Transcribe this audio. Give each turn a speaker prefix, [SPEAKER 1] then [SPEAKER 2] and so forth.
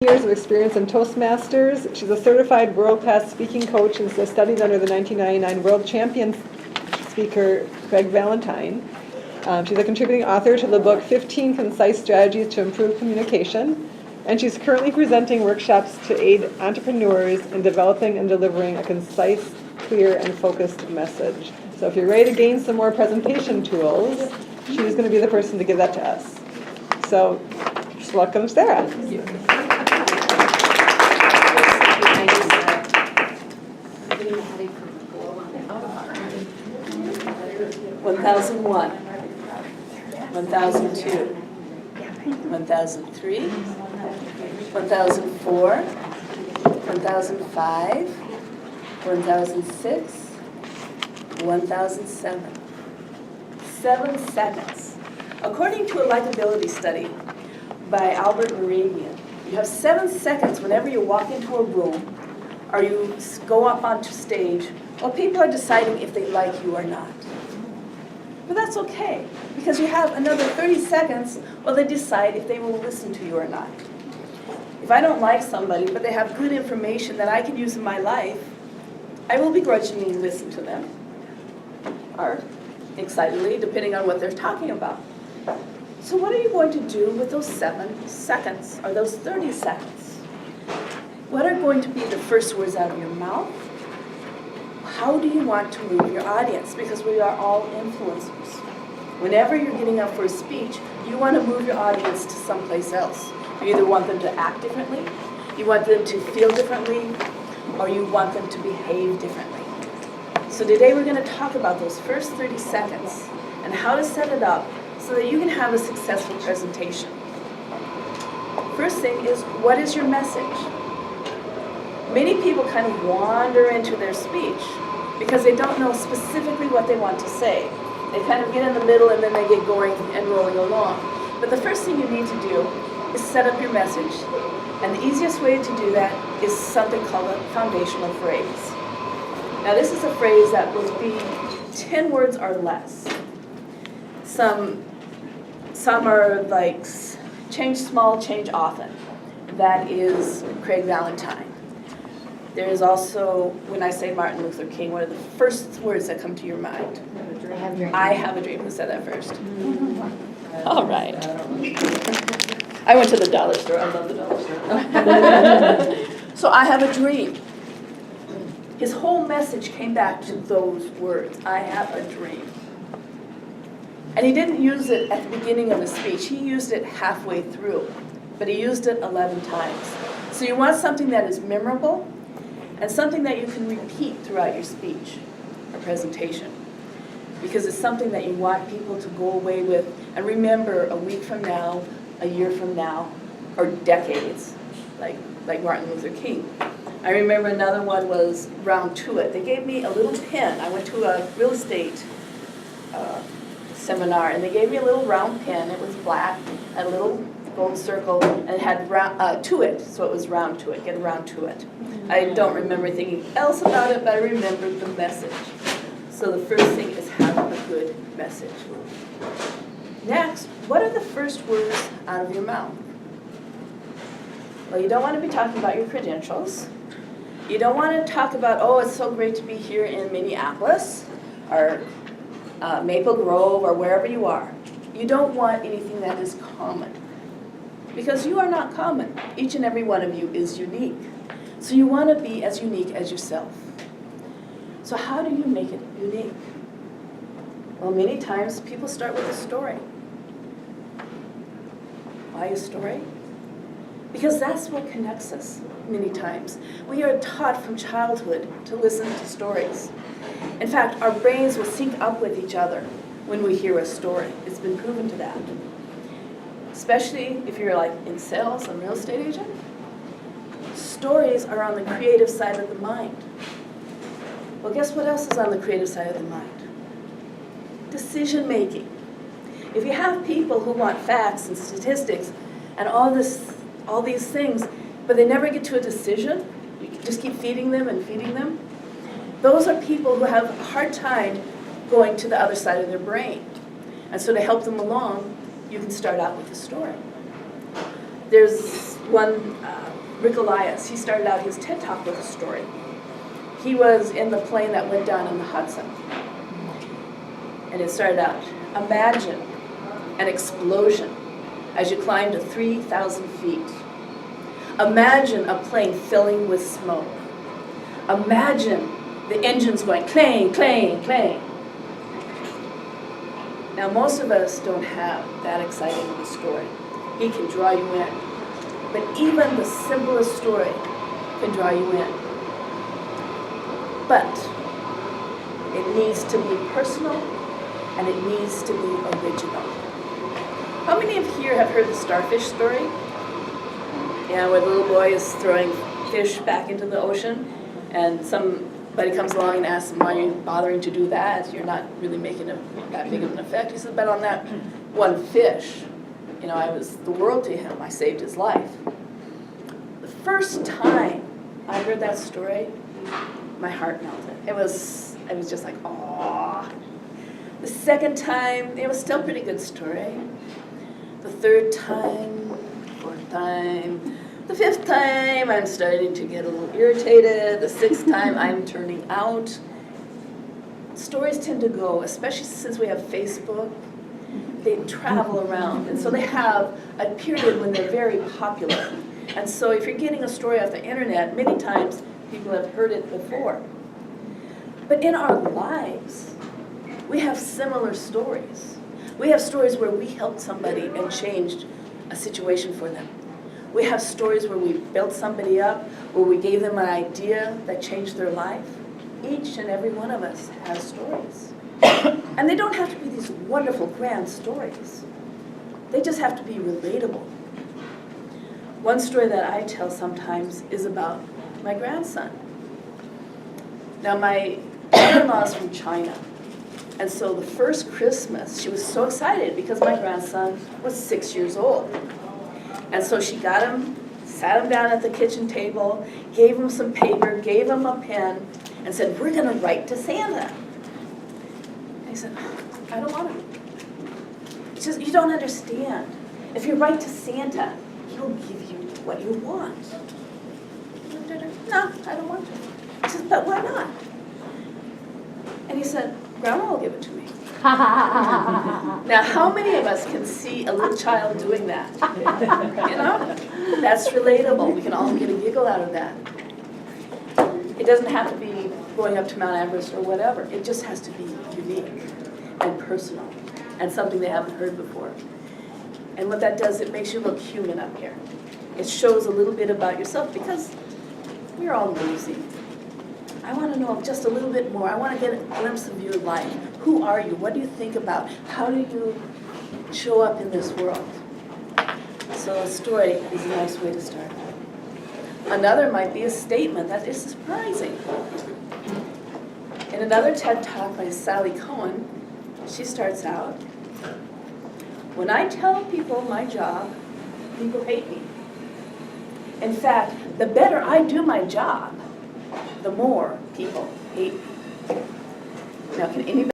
[SPEAKER 1] Years of experience in Toastmasters. She's a certified world-class speaking coach and has studied under the 1999 world champion speaker Craig Valentine. She's a contributing author to the book 15 Concise Strategies to Improve Communication, and she's currently presenting workshops to aid entrepreneurs in developing and delivering a concise, clear, and focused message. So if you're ready to gain some more presentation tools, she's going to be the person to give that to us. So just welcome, Sarah.
[SPEAKER 2] Thank you. 1001, 1002, 1003, 1004, 1005, 1006, 1007. 7 seconds. According to a likability study by Albert Moravian, you have 7 seconds whenever you walk into a room or you go up onto stage while people are deciding if they like you or not. But that's okay, because you have another 30 seconds while they decide if they will listen to you or not. If I don't like somebody, but they have good information that I can use in my life, I will begrudgingly listen to them, or excitedly, depending on what they're talking about. So what are you going to do with those 7 seconds, or those 30 seconds? What are going to be the first words out of your mouth? How do you want to move your audience? Because we are all influencers. Whenever you're getting up for a speech, you want to move your audience to someplace else. You either want them to act differently, you want them to feel differently, or you want them to behave differently. So today we're going to talk about those first 30 seconds and how to set it up so that you can have a successful presentation. First thing is, what is your message? Many people kind of wander into their speech because they don't know specifically what they want to say. They kind of get in the middle and then they get going and rolling along. But the first thing you need to do is set up your message. And the easiest way to do that is something called a foundational phrase. Now this is a phrase that will be 10 words or less. Some are like, change small, change often. That is Craig Valentine. There is also, when I say Martin Luther King, one of the first words that come to your mind. I have a dream. Who said that first? All right. I went to the dollar store. I love the dollar store. So I have a dream. His whole message came back to those words. I have a dream. And he didn't use it at the beginning of his speech. He used it halfway through. But he used it 11 times. So you want something that is memorable and something that you can repeat throughout your speech or presentation. Because it's something that you want people to go away with and remember a week from now, a year from now, or decades, like Martin Luther King. I remember another one was round to it. They gave me a little pen. I went to a real estate seminar, and they gave me a little round pen. It was black, had a little gold circle, and it had to it, so it was round to it, get around to it. I don't remember anything else about it, but I remembered the message. So the first thing is have a good message. Next, what are the first words out of your mouth? Well, you don't want to be talking about your credentials. You don't want to talk about, oh, it's so great to be here in Minneapolis, or Maple Grove, or wherever you are. You don't want anything that is common. Because you are not common. Each and every one of you is unique. So you want to be as unique as yourself. So how do you make it unique? Well, many times people start with a story. Why a story? Because that's what connects us many times. We are taught from childhood to listen to stories. In fact, our brains will sync up with each other when we hear a story. It's been proven to that. Especially if you're like in sales, a real estate agent. Stories are on the creative side of the mind. Well, guess what else is on the creative side of the mind? Decision making. If you have people who want facts and statistics and all these things, but they never get to a decision, you just keep feeding them and feeding them, those are people who have a hard time going to the other side of their brain. And so to help them along, you can start out with a story. There's one Rick Elias, he started out his TED Talk with a story. He was in the plane that went down in the Hudson. And it started out, imagine an explosion as you climb to 3,000 feet. Imagine a plane filling with smoke. Imagine the engines going clang, clang, clang. Now most of us don't have that exciting of a story. He can draw you in. But even the simplest story can draw you in. But it needs to be personal and it needs to be original. How many of you here have heard the starfish story? Yeah, where the little boy is throwing fish back into the ocean and somebody comes along and asks him, why are you bothering to do that? You're not really making that big of an effect. He said, but on that one fish, I was the world to him. I saved his life. The first time I heard that story, my heart melted. I was just like, aww. The second time, it was still a pretty good story. The third time, fourth time, the fifth time, I'm starting to get a little irritated. The sixth time, I'm turning out. Stories tend to go, especially since we have Facebook, they travel around. And so they have a period when they're very popular. And so if you're getting a story off the internet, many times people have heard it before. But in our lives, we have similar stories. We have stories where we helped somebody and changed a situation for them. We have stories where we built somebody up, where we gave them an idea that changed their life. Each and every one of us has stories. And they don't have to be these wonderful, grand stories. They just have to be relatable. One story that I tell sometimes is about my grandson. Now, my mother-in-law is from China. And so the first Christmas, she was so excited because my grandson was 6 years old. And so she got him, sat him down at the kitchen table, gave him some paper, gave him a pen, and said, we're going to write to Santa. And he said, I don't want to. He says, you don't understand. If you write to Santa, he'll give you what you want. No, I don't want to. He says, but why not? And he said, Grandma will give it to me. Now, how many of us can see a little child doing that? That's relatable. We can all get a giggle out of that. It doesn't have to be going up to Mount Everest or whatever. It just has to be unique and personal and something they haven't heard before. And what that does, it makes you look human up here. It shows a little bit about yourself because we're all nosy. I want to know just a little bit more. I want to get a glimpse of your life. Who are you? What do you think about? How do you show up in this world? So a story is a nice way to start. Another might be a statement that is surprising. In another TED Talk by Sally Cohen, she starts out, when I tell people my job, people hate me. In fact, the better I do my job, the more people hate me. Now, can anybody